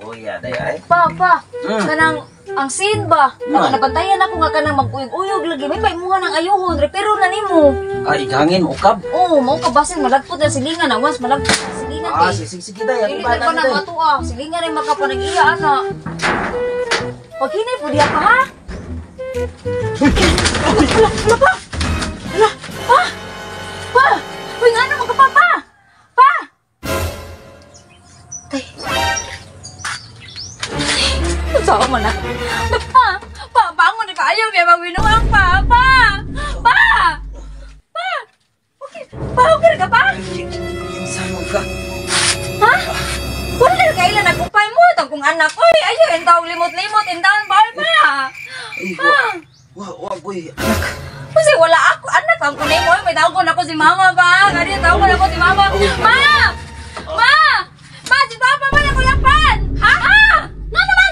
Oh iya, day ay. Pa, kanang ang sin ba? Nabantayan ako nga kanang mag-uyog-uyog lagi. May paimuha ng ayuhon, repero na nimo. Ay, igangin ukab. Oo, mo ka basin malagpot na silingan na once malagpot na silingan Ah, kay. sige day. Dili ka pa na matua, silingan rin makapanag-iya ana. Pag hinay po diya ka ha? Hala pa! Hala, pa! Pa! Uy, nga naman ka pa, pa! Pa! Tay. Saan mo na? Pa, bangon na kayo, kaya magbinuang pa, pa! Pa! Pa! Okay, pa, okay ka pa? Saan mo ka? Ha? Wala na kailan nagkupay mo, itong kung anak ko, ayun, tawag limot-limot, indahan ba, pa? Ay, wag, boy, anak. Kasi wala ako, anak, ang kunay mo, may tawag ko na ako si mama ba? Ganyan, tawag ko na ako si mama. Ma! Ma! Ma, si papa ba na kuyapan? Ha? Na naman!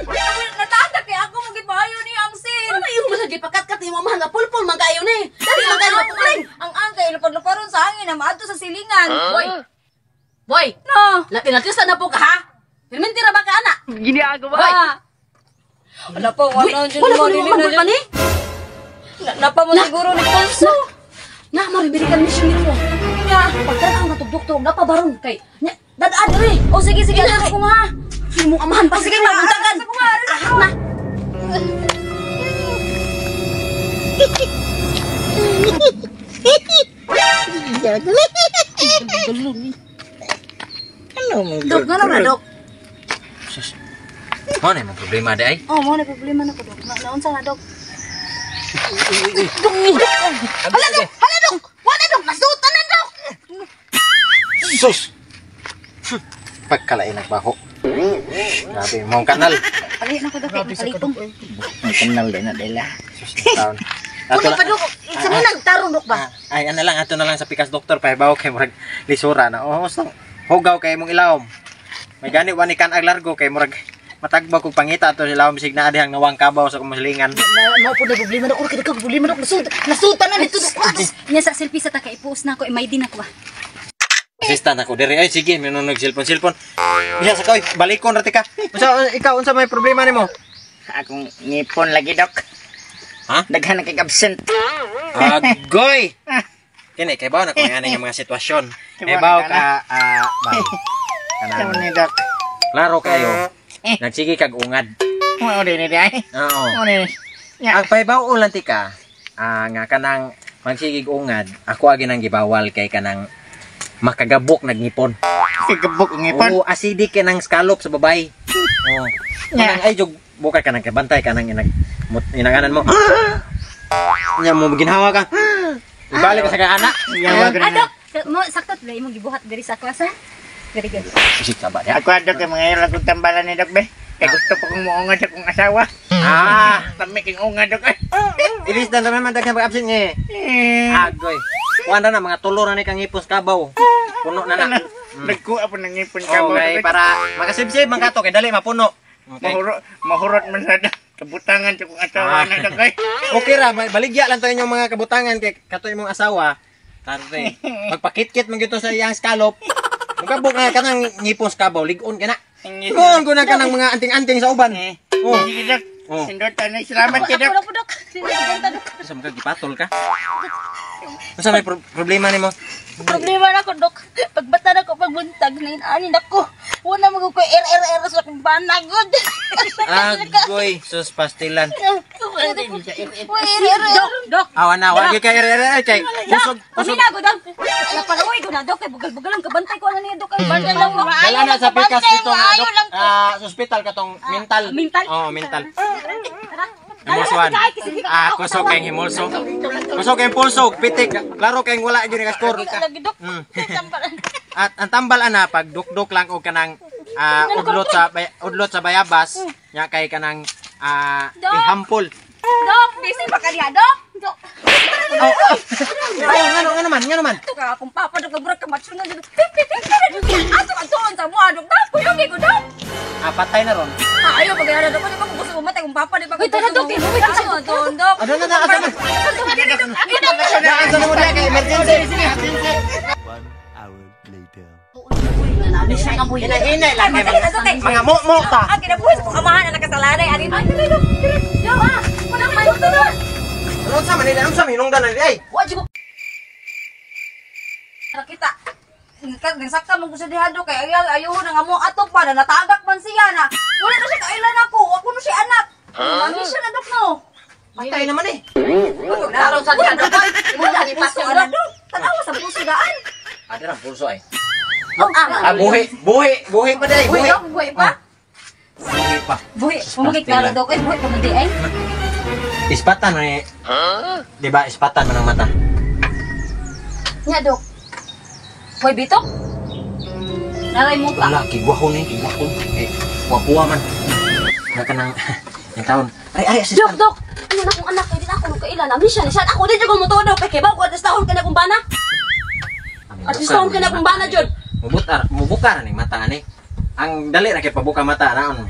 Natatak kaya ako magibayo ni ang sin. Ano yung masagay pakat-kat ni mamahan nga pulpul man kayo ni? Dali lang kayo mapuling. Ang angkay, lupad-luparon sa hangin na maato sa silingan. Boy! Boy! No! Latin-latista na po ka ha? Pirmentira ba ka anak? Ginagawa. Boy! Wala pa, Boy! Wala ko naman pulpa ni? Napa mo siguro ni Ponso. Na, maribiri ka mission nito. Nga, pagkara ang natugdok-tog, napabaron kay. Dadaan rin. O sige, ano ko nga. Hindi mong amahan pa. Sige, maguntagan. Ahak na. Dok, nga naman, Dok. Mana yung problema day? Oh, mo na problema na ko, Dok. Naunsa na, Dok. Hala, Dok! Hala, Dok! Wala, Dok! Nasutan na, Dok! Sus! Pagkalain nagbaho. Grabe, mong kanal. Ali na ko, Dok. Kalitong. May kanal din na dila. Sus, taon. Wala pa, Dok! Isa mo nagtarong, Dok ba? Ay, ano lang, ato na lang sa pikas doktor, pahibaw kay murag lisura na. Oh, gusto, hugaw kay mong ilawom. May gani, wani kan ag largo kay murag matagba kong pangita ato sila bisig na adihang nawang kabaw sa kumusilingan. Mao po na problema, Dok. Urkid ka, problema, Dok. Nasutan na dito, Dok. Nya sa selfie sa taka ipost na ko, may din ako ba. Assistant ako diri. Ay sige, meron nag-cellphone. Bisa sa koy, balikon ra ka. Unsa ikaw unsa may problema nimo? Akong ngipon lagi, Dok. Ha? Daghan kay absent. Agoy. Kini kay bawo na kung ano yung mga sitwasyon. Kay bawo ka bawo. Kamu Kanang ni, Dok. klaro kayo. Nagsige kag ungad. Mo din ni ay. Oo. Mo ni. Ang pahibaw ulan tika, nga kanang magsigig ungad, ako agi nang gibawal kay kanang makagabok nagngipon. Sigabok ang ngipon. Oo, acidic kanang scallop sa babay. Oo. Kanang ay jog bukay kanang kabantay kanang inanganan mo. Nya mo ginhawa ka. Ibalik ka sa kana. Dok, mo sakto dai mo gibuhat diri sa klase. Very good. Sisik ka ba ya? Ako adok kay mga ira kong tambalan ni, Dok, be. Kay gusto pa kong muungad sa kong asawa. Kami king ungad, Dok, ay. Ilis na naman daghan pag-absent ni. Agoy. Wala na mga tulo na ni kang ipos kabaw. Puno na na. Nagkuha po ng ngipon ka mo. Okay, para makasibsib man kato kay dali mapuno. Okay. Mahurot man sa kabutangan sa kong asawa na, Dok, ay. Okay ra, baligya lang to inyong mga kabutangan kay kato imong asawa. Tarte. Magpakitkit man gito sa iyang scallop. Magabok nga kanang ngipos kabaw, ligon ka na. Ligon ko na kanang mga anting-anting sa uban. Oh. Sige, Dok. Oh. Sindotan na. Salamat kay, Dok. Ako Dok. Sa mga gipatol ka. Ano may problema nimo? Problema na ko, Dok. Pagbata na ko pagbuntag na inaani na ko. Wala mo ko RRR sa akong banagod. Agoy, sus pastilan. Dok. Awan na, wag kay kay. Busog, busog. Pamina ko, Dok. Napalaway ko na, Dok. Kay bugal-bugal lang kabantay ko ano niya, Dok. Kay bantal lang. Dala na sa pikas dito nga, Dok. Hospital katong mental. Mental? Oh, mental. Himulsuan. Kusog kay himulso. Kusog kay pulso, pitik. Klaro kay wala gyud nga score. Lagi, Dok. At ang tambal ana pag dukdok lang og kanang udlot sa bayabas nya kay kanang ihampol. Dok, busy ba ka diha, Dok? Dok. Nga naman. Ito ka akong papa, Dok. Nagburak ka matso na, Dok. Ato ka tuon sa mua, Dok. Dok, kuyugi ko, Dok. Patay na ron. Ayaw, pag-iara, Dok. Di ba kung gusto umatay kung papa, di ba? Wait, tara, Dok. Ano, tuon, Dok. Ano na, asa na? Asa na mo diya kay emergency. 1 hour later. Uy, nanani Amisyon ang buhay. Hinay lang Ay, kay madali na to, kay. mga mo ta. Ang kinabuhi sa kong amahan na nakasalanay. Ari, ay, dali, dok. Yo, ma. Wala man ito doon. Ano sa Manila? Ano sa minungdan na ay? Wa jud ko. Nakita. Sakta mo ko sa dihado kay ayaw na nga mo ato pa na natagak man siya na. Wala na siya kailan ako. Ako na siya anak. Mami siya na dok no. Patay naman eh. Naroon sa dihado ko. Mo na ni paso na dok. Tanawa sa puso daan. Ada ra pulso ay. Oh, Buhi pa day, Buhi buhi. dok, buhi pa. Buhi pa. Buhi. Umugit ka dok ay buhi pa man di ay. Ispatan man eh. Di ba ispatan man ang mata? Nya dok. Buhi bitok. Naray mo ka. Wala, kigwahon eh, kigwahon. Eh, kuwa man. Nakanang yung taon. Ay, Dok, assistant. dok. Ano na akong anak kay di na ako nung kailan. Amisyon siya. Ako din jud ko motodok kay ba ko atas taon ka na kung bana. Atas taon ka na kung bana jud. Mubuka na ni mata ni. Ang dali ra kay pabuka mata naon.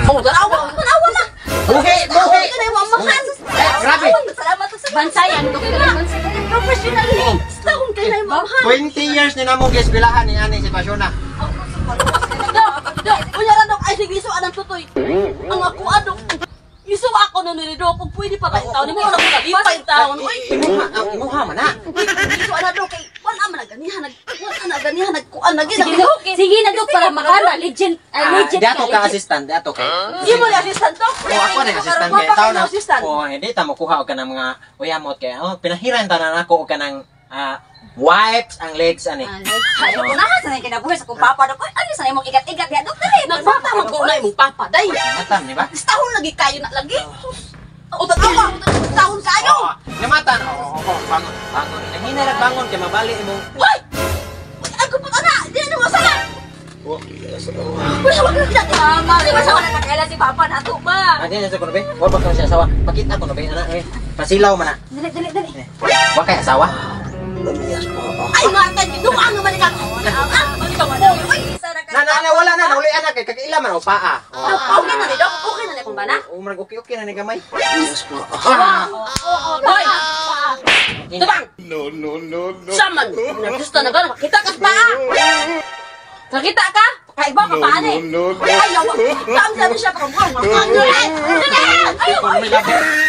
Oh, tanawa na. Buhi. Kana wa mahan. Grabe. Salamat sa Bansayan dok. professional. Taon kay na mahan. 20 years ni namo gieskwelahan ni ani sitwasyon na. Dok, unya ra dok ay sige iso anang tutoy. Ang ako adok. Iso ako no ni dok kung pwede pa ba taon mo na ko pa taon. Uy, Imuha man na. iso ana dok kay wala man ganihan nagkuan lagi. Sige na dok para makala legend legend Dato ka assistant, dato kay. Di mo ni assistant to? Ako na assistant kay taon na. Oh, hindi ta mo kuha og kanang mga uyamot kay. Oh, pinahiran tanan ako og kanang wipes ang legs ani. Ay, ko na sa nay kinabuhi sa kong papa dok. Ay, sa nay mong igat-igat ya dok dali. Nagpapa man ko na imong papa day. Matan ni ba? Tahon lagi kayo na lagi. O tatawa, tahon kayo. Namatan. Bangon. Bangon. Nahina ra bangon kay mabali imong. Why? Ako pa ana, di na mo sana. Wala wag na Mama, di ba sa wala kakailan si papa na ato ba? Adi na sa kuno be. Wa ba ka siya asawa? Pakita ko no be ana eh. Pasilaw man na. Dali. Wa kay asawa? ay mata ni do ang man ka. Ano ka man? Na wala na nauli anak kay kaila man o paa. Okay na ni dok, okay na ni kung bana. Umrag okay na ni gamay. Hoy. Tubang. No. Saman. Gusto na ba kita ka pa? Nakita ka? Kay ba ka pa ani? Ayaw. Saan siya pa kung. Ayaw.